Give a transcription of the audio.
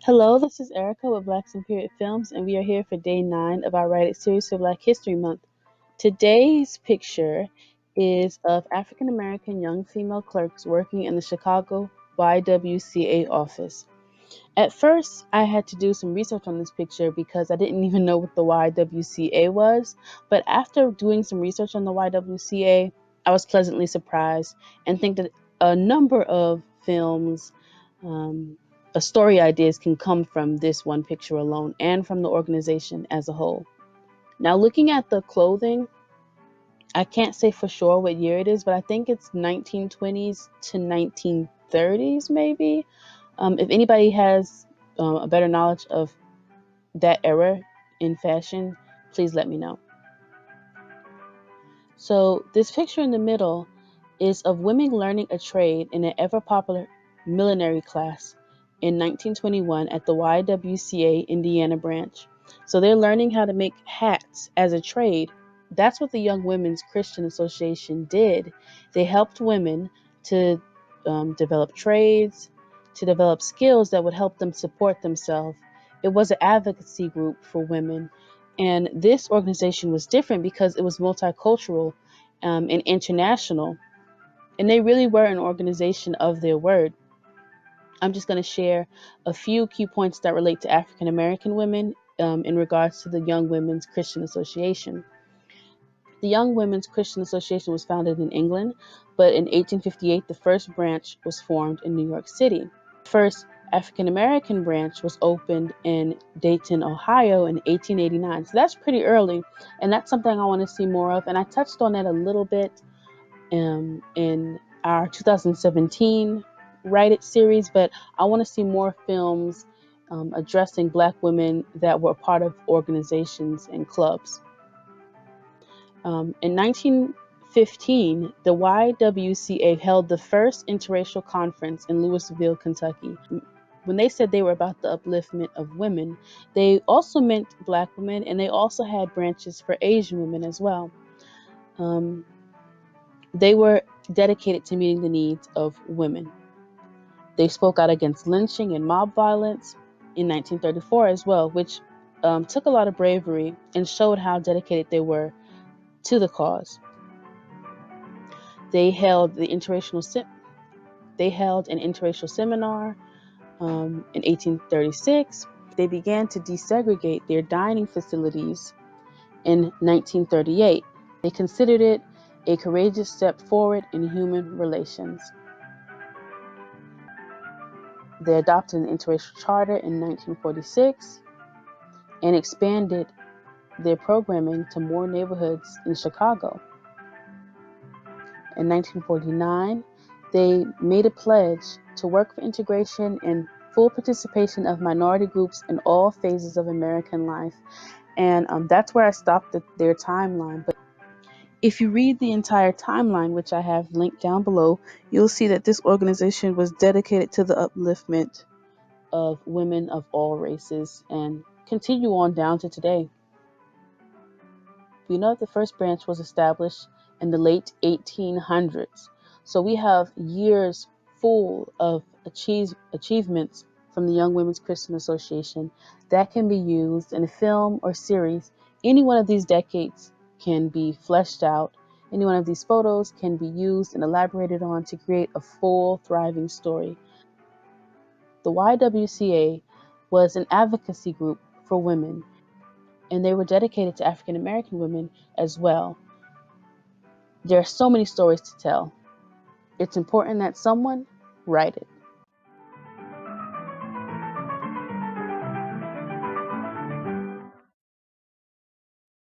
Hello, this is Erica with Blacks and Period Films, and we are here for day 9 of our Write It series for Black History Month. Today's picture is of African American young female clerks working in the Chicago YWCA office. At first, I had to do some research on this picture because I didn't even know what the YWCA was, but after doing some research on the YWCA, I was pleasantly surprised and think that a number of films, um, story ideas can come from this one picture alone and from the organization as a whole. Now, looking at the clothing, I can't say for sure what year it is, but I think it's 1920s to 1930s, maybe. If anybody has a better knowledge of that era in fashion, please let me know. So this picture in the middle is of women learning a trade in an ever-popular millinery class in 1921 at the YWCA Indiana branch. So they're learning how to make hats as a trade. That's what the Young Women's Christian Association did. They helped women to develop trades, to develop skills that would help them support themselves. It was an advocacy group for women. And this organization was different because it was multicultural and international. And they really were an organization of their word. I'm just going to share a few key points that relate to African American women in regards to the Young Women's Christian Association. The Young Women's Christian Association was founded in England, but in 1858, the first branch was formed in New York City. The first African American branch was opened in Dayton, Ohio in 1889. So that's pretty early, and that's something I want to see more of. And I touched on that a little bit in our 2017 Write It series, but I want to see more films addressing Black women that were part of organizations and clubs. In 1915, the YWCA held the first interracial conference in Louisville, Kentucky. When they said they were about the upliftment of women, they also meant Black women, and they also had branches for Asian women as well. They were dedicated to meeting the needs of women. They spoke out against lynching and mob violence in 1934 as well, which took a lot of bravery and showed how dedicated they were to the cause. They held an interracial seminar in 1836. They began to desegregate their dining facilities in 1938. They considered it a courageous step forward in human relations. They adopted an Interracial Charter in 1946 and expanded their programming to more neighborhoods in Chicago. In 1949, they made a pledge to work for integration and full participation of minority groups in all phases of American life. And that's where I stopped their timeline. But if you read the entire timeline, which I have linked down below, you'll see that this organization was dedicated to the upliftment of women of all races and continue on down to today. We know that the first branch was established in the late 1800s. So we have years full of achievements from the Young Women's Christian Association that can be used in a film or series. Any one of these decades can be fleshed out. Any one of these photos can be used and elaborated on to create a full, thriving story. The YWCA was an advocacy group for women, and they were dedicated to African American women as well. There are so many stories to tell. It's important that someone write it.